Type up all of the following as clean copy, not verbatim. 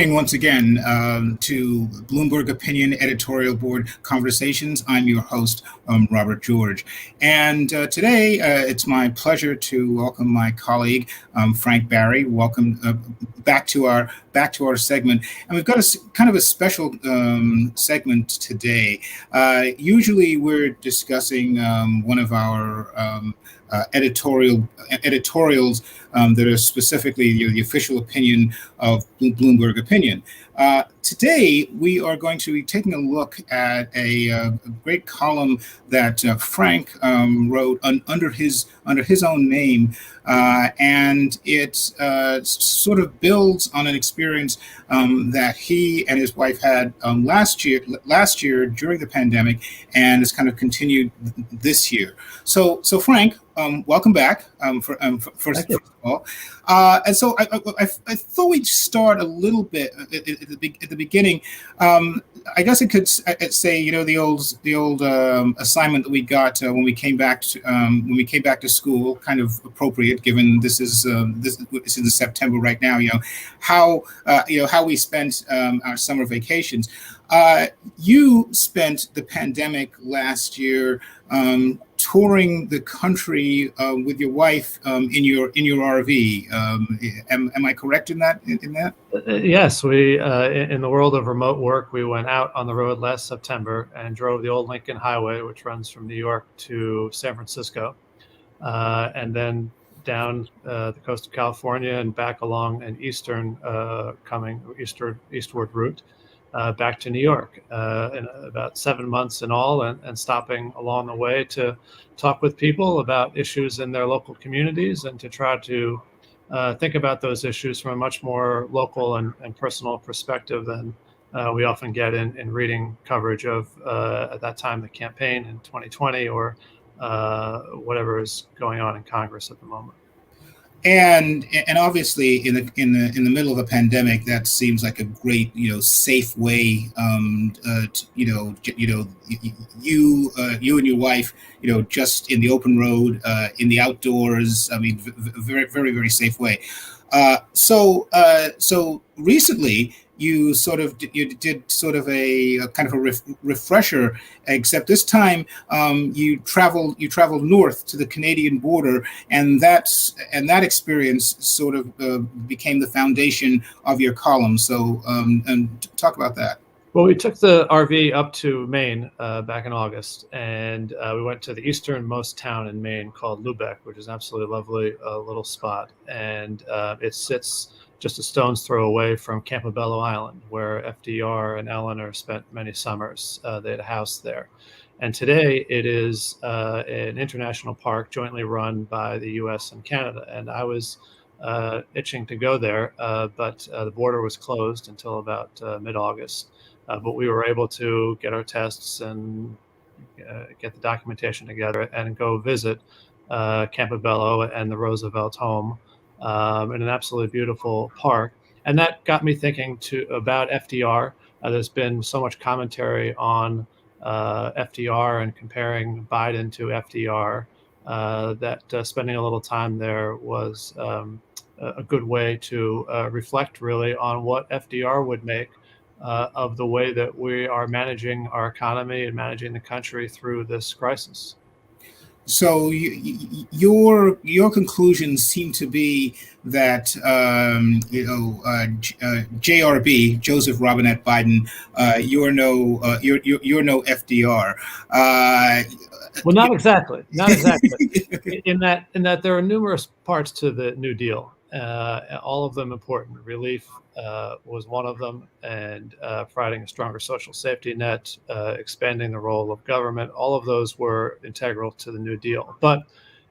Once again to Bloomberg Opinion Editorial Board Conversations. I'm your host, Robert George. And today it's my pleasure to welcome my colleague, Frank Barry. Welcome back to our segment. And we've got kind of a special segment today. Usually we're discussing one of our editorials that are specifically the official opinion of Bloomberg Opinion. Today, we are going to be taking a look at a great column that Frank wrote under his own name, and it sort of builds on an experience that he and his wife had last year during the pandemic, and it's kind of continued this year. So Frank, welcome back. First of all, and so I thought we'd start a little bit at the beginning. I guess I could say, the old assignment that we got when we came back to school, kind of appropriate given this is in September right now. How we spent our summer vacations. You spent the pandemic last year touring the country with your wife in your RV. Am I correct in that? Yes, we in the world of remote work, we went out on the road last September and drove the old Lincoln Highway, which runs from New York to San Francisco, and then down the coast of California and back along an eastward route. Back to New York in about 7 months in all, and stopping along the way to talk with people about issues in their local communities and to try to think about those issues from a much more local and personal perspective than we often get in reading coverage of, at that time, the campaign in 2020 or whatever is going on in Congress at the moment. And obviously, in the middle of a pandemic, that seems like a great, safe way. You and your wife, just in the open road, in the outdoors. I mean, very, very, very safe way. So recently, you did sort of a kind of a refresher, except this time you traveled north to the Canadian border, and that experience sort of became the foundation of your column. So and talk about that. Well, we took the RV up to Maine back in August, and we went to the easternmost town in Maine called Lubec, which is an absolutely lovely little spot. And it sits just a stone's throw away from Campobello Island, where FDR and Eleanor spent many summers. They had a house there. And today it is an international park jointly run by the US and Canada. And I was itching to go there, but the border was closed until about mid-August. But we were able to get our tests and get the documentation together and go visit Campobello and the Roosevelt home in an absolutely beautiful park. And that got me thinking about FDR. There's been so much commentary on FDR and comparing Biden to FDR that spending a little time there was a good way to reflect really on what FDR would make of the way that we are managing our economy and managing the country through this crisis. So your conclusions seem to be that JRB, Joseph Robinette Biden, you're no FDR. Well, not exactly. in that there are numerous parts to the New Deal. All of them important. Relief was one of them, and providing a stronger social safety net, expanding the role of government. All of those were integral to the New Deal. But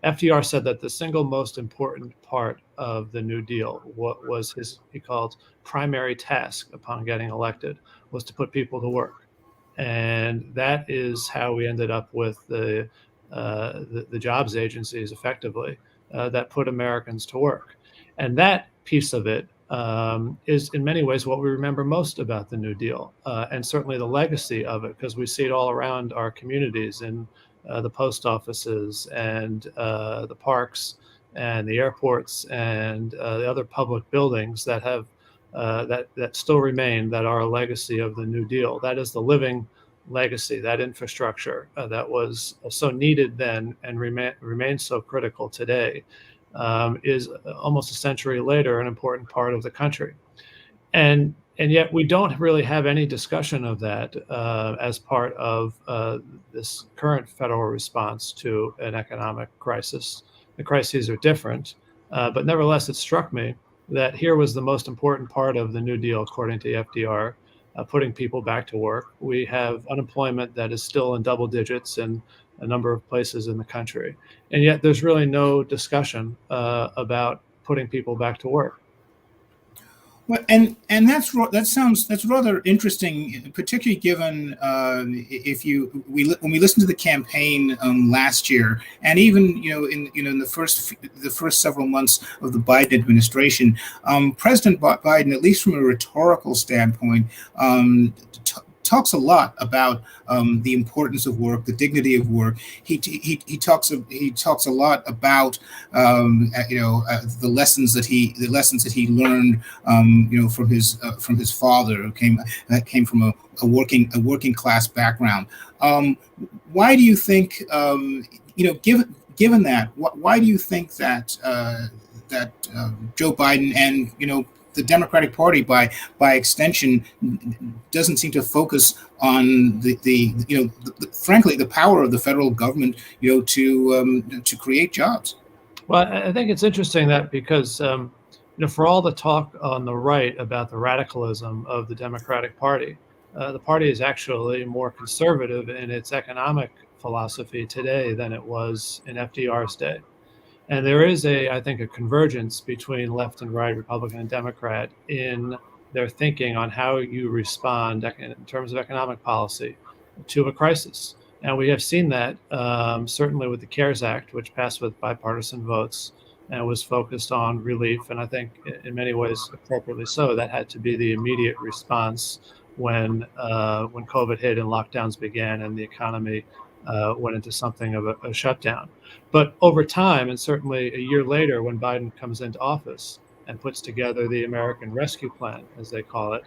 FDR said that the single most important part of the New Deal, what was he called primary task upon getting elected, was to put people to work. And that is how we ended up with the jobs agencies, effectively, that put Americans to work. And that piece of it is in many ways what we remember most about the New Deal, and certainly the legacy of it, because we see it all around our communities, in the post offices and the parks and the airports and the other public buildings that have that still remain, that are a legacy of the New Deal. That is the living legacy, that infrastructure that was so needed then and remains so critical today, is almost a century later an important part of the country. And yet we don't really have any discussion of that as part of this current federal response to an economic crisis. The crises are different, but nevertheless, it struck me that here was the most important part of the New Deal, according to FDR, putting people back to work. We have unemployment that is still in double digits in a number of places in the country, and yet there's really no discussion about putting people back to work. Well, and that's rather interesting, particularly given when we listened to the campaign last year, and even in the first several months of the Biden administration, President Biden, at least from a rhetorical standpoint, talks a lot about the importance of work, the dignity of work. He talks a lot about the lessons that he learned from his father, who came from a working class background. Why do you think given that, why do you think that Joe Biden and the Democratic Party, by extension, doesn't seem to focus on frankly, the power of the federal government, to create jobs? Well, I think it's interesting that because for all the talk on the right about the radicalism of the Democratic Party, the party is actually more conservative in its economic philosophy today than it was in FDR's day. And there is I think, a convergence between left and right, Republican and Democrat, in their thinking on how you respond in terms of economic policy to a crisis. And we have seen that certainly with the CARES Act, which passed with bipartisan votes and was focused on relief. And I think in many ways, appropriately so, that had to be the immediate response when COVID hit and lockdowns began and the economy went into something of a shutdown. But over time, and certainly a year later, when Biden comes into office and puts together the American Rescue Plan, as they call it,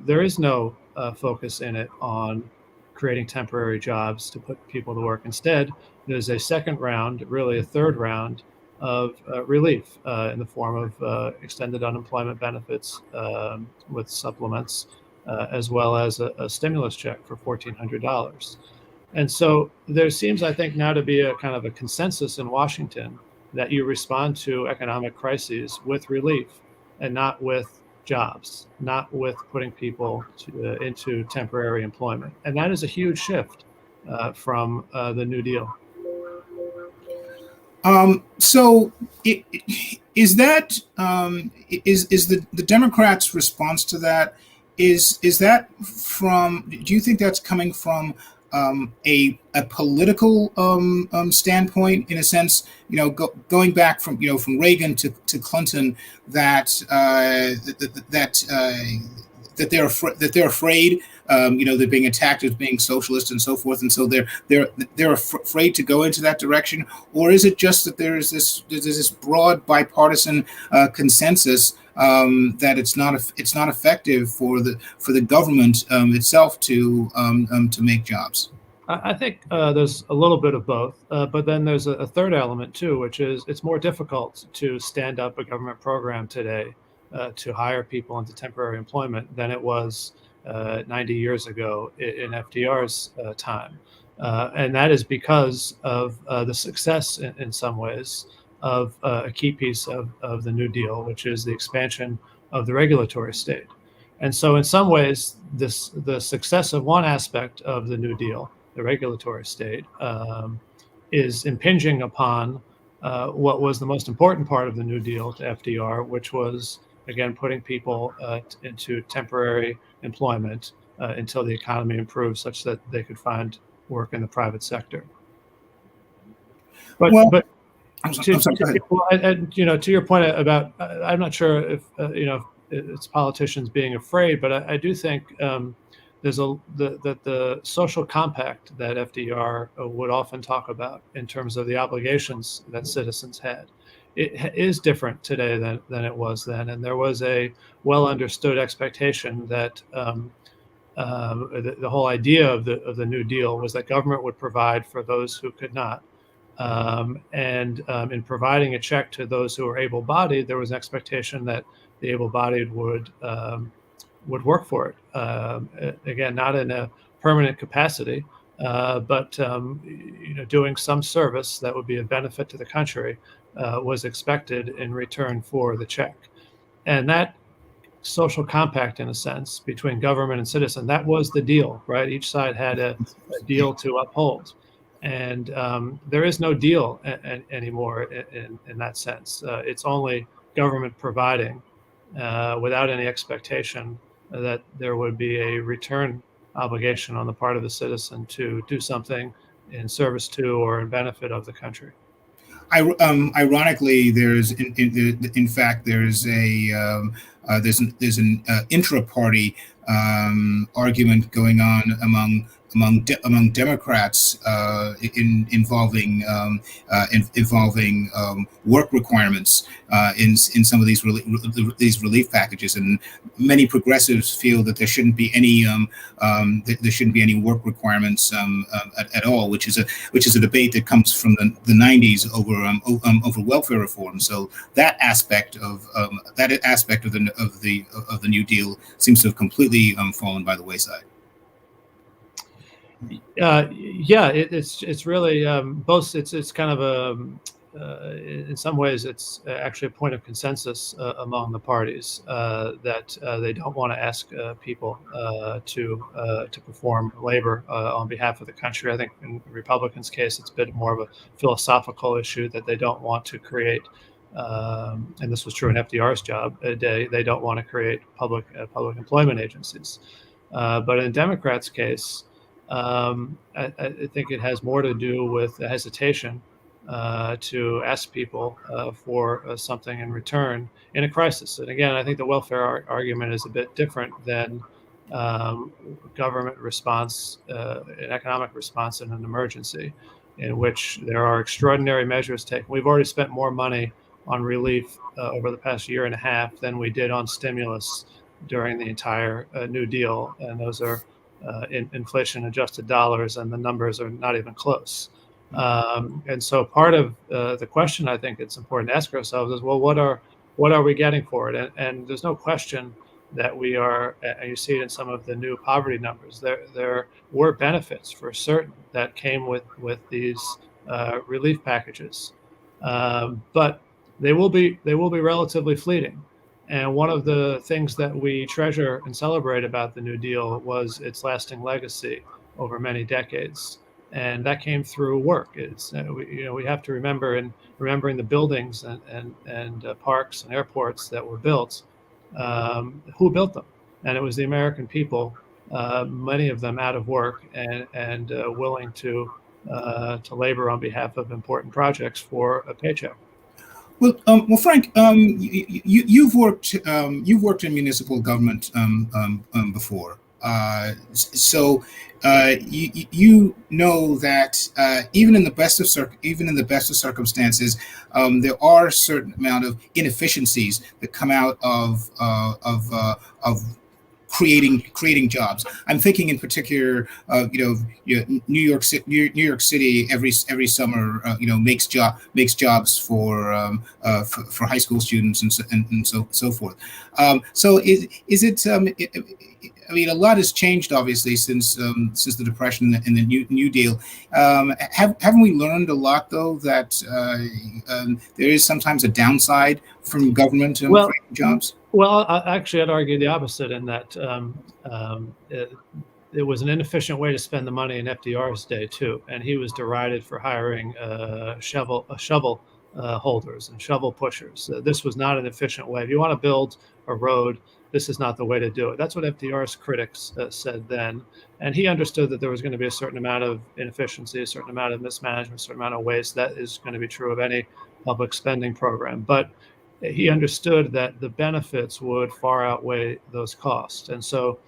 there is no focus in it on creating temporary jobs to put people to work. Instead, there's a second round, really a third round of relief in the form of extended unemployment benefits with supplements, as well as a stimulus check for $1,400. And so there seems, I think, now to be a kind of a consensus in Washington that you respond to economic crises with relief and not with jobs, not with putting people into temporary employment. And that is a huge shift from the New Deal. So is the Democrats' response to that, is that from, do you think that's coming from a political standpoint, in a sense, going back from Reagan to Clinton, that they're afraid, they're being attacked as being socialist and so forth, and so they're afraid to go into that direction? Or is it just that there's this broad bipartisan consensus that it's not effective for the government itself to make jobs? I think there's a little bit of both, but then there's a third element too, which is it's more difficult to stand up a government program today to hire people into temporary employment than it was 90 years ago in FDR's time. And that is because of the success in some ways of a key piece of the New Deal, which is the expansion of the regulatory state. And so in some ways, the success of one aspect of the New Deal, the regulatory state, is impinging upon what was the most important part of the New Deal to FDR, which was, again, putting people into temporary employment until the economy improved such that they could find work in the private sector. But to your point about, I'm not sure if it's politicians being afraid, but I do think there's the social compact that FDR would often talk about in terms of the obligations that citizens had is different today than it was then. And there was a well understood expectation that the whole idea of the New Deal was that government would provide for those who could not. In providing a check to those who are able-bodied, there was an expectation that the able-bodied would work for it. Again, not in a permanent capacity, but doing some service that would be a benefit to the country was expected in return for the check. And that social compact, in a sense, between government and citizen, that was the deal, right? Each side had a deal to uphold. And there is no deal anymore in that sense. It's only government providing without any expectation that there would be a return obligation on the part of the citizen to do something in service to or in benefit of the country. Ironically, in fact there's an intra-party argument going on among Democrats involving work requirements in some of these relief packages, and many progressives feel that there shouldn't be any work requirements at all, which is a debate that comes from the 90s over welfare reform. So that aspect of the New Deal seems to have completely fallen by the wayside. It's really both. It's kind of in some ways it's actually a point of consensus among the parties that they don't want to ask people to perform labor on behalf of the country. I think in the Republicans' case, it's a bit more of a philosophical issue that they don't want to create. And this was true in FDR's job. They don't want to create public employment agencies. But in Democrats' case, I think it has more to do with the hesitation to ask people for something in return in a crisis. And again, I think the welfare argument is a bit different than government response, an economic response in an emergency, in which there are extraordinary measures taken. We've already spent more money on relief over the past year and a half than we did on stimulus during the entire New Deal, and those are inflation-adjusted dollars, and the numbers are not even close. And so part of the question I think it's important to ask ourselves is, well, what are we getting for it? And there's no question that we are, and you see it in some of the new poverty numbers, there were benefits for certain that came with these relief packages, but they will be relatively fleeting. And one of the things that we treasure and celebrate about the New Deal was its lasting legacy over many decades, and that came through work. It's we have to remember, in remembering the buildings and parks and airports that were built, who built them, and it was the American people, many of them out of work and willing to labor on behalf of important projects for a paycheck. Well, Frank, you've worked in municipal government before, so you know that even in the best of circumstances, there are a certain amount of inefficiencies that come out of creating jobs. I'm thinking in particular, New York City every summer, makes jobs for high school students and so forth. So is it? I mean, a lot has changed obviously since the Depression and the New Deal. Haven't we learned a lot though that there is sometimes a downside from government creating jobs? Well, actually, I'd argue the opposite in that it was an inefficient way to spend the money in FDR's day too, and he was derided for hiring shovel holders and shovel pushers. This was not an efficient way. If you want to build a road, this is not the way to do it. That's what FDR's critics said then, and he understood that there was going to be a certain amount of inefficiency, a certain amount of mismanagement, a certain amount of waste. That is going to be true of any public spending program, but he understood that the benefits would far outweigh those costs. And so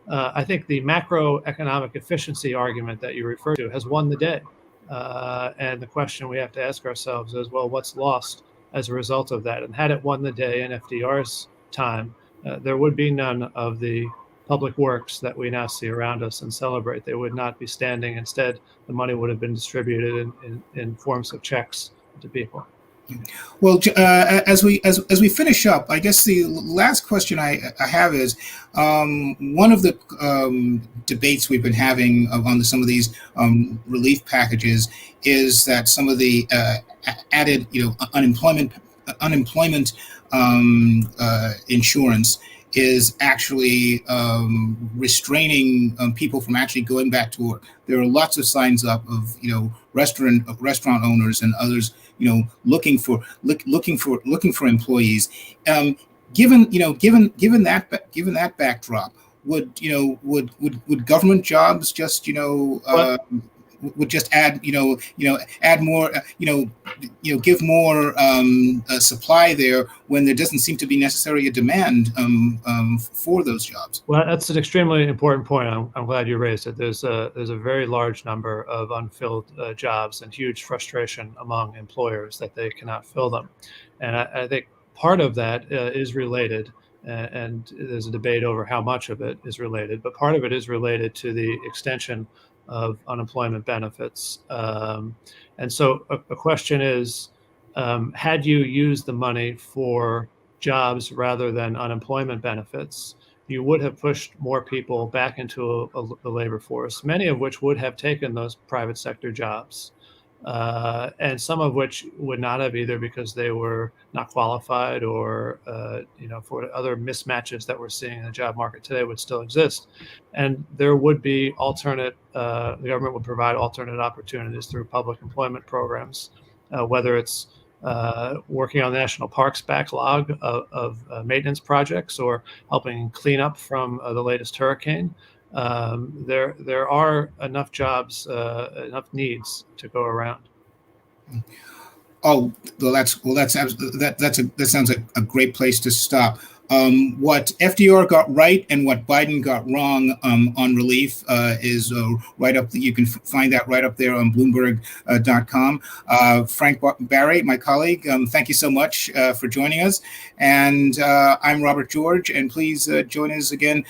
I think the macroeconomic efficiency argument that you refer to has won the day. And the question we have to ask ourselves is, well, what's lost as a result of that. And had it won the day in FDR's time, there would be none of the public works that we now see around us and celebrate. They would not be standing. Instead, the money would have been distributed in forms of checks to people. Well, as we finish up, I guess the last question I have is one of the debates we've been having on some of these relief packages is that some of the added, unemployment insurance is actually restraining people from actually going back to work. There are lots of signs up of restaurant owners and others looking for employees. Given that backdrop, would government jobs just would just add add more give more supply there when there doesn't seem to be necessarily a demand for those jobs? Well, that's an extremely important point. I'm glad you raised it. There's a very large number of unfilled jobs and huge frustration among employers that they cannot fill them, and I think part of that is related. And there's a debate over how much of it is related, but part of it is related to the extension of unemployment benefits. And so a question is, had you used the money for jobs rather than unemployment benefits, you would have pushed more people back into the labor force, many of which would have taken those private sector jobs. And some of which would not have, either because they were not qualified or for other mismatches that we're seeing in the job market today would still exist. And there would be the government would provide alternate opportunities through public employment programs, whether it's working on the national parks backlog of maintenance projects or helping clean up from the latest hurricane. There are enough jobs, enough needs to go around. Oh, well, that sounds like a great place to stop. What FDR got right and what Biden got wrong on relief is right up. You can find that right up there on Bloomberg.com. Frank Barry, my colleague, thank you so much for joining us. And I'm Robert George, and please join us again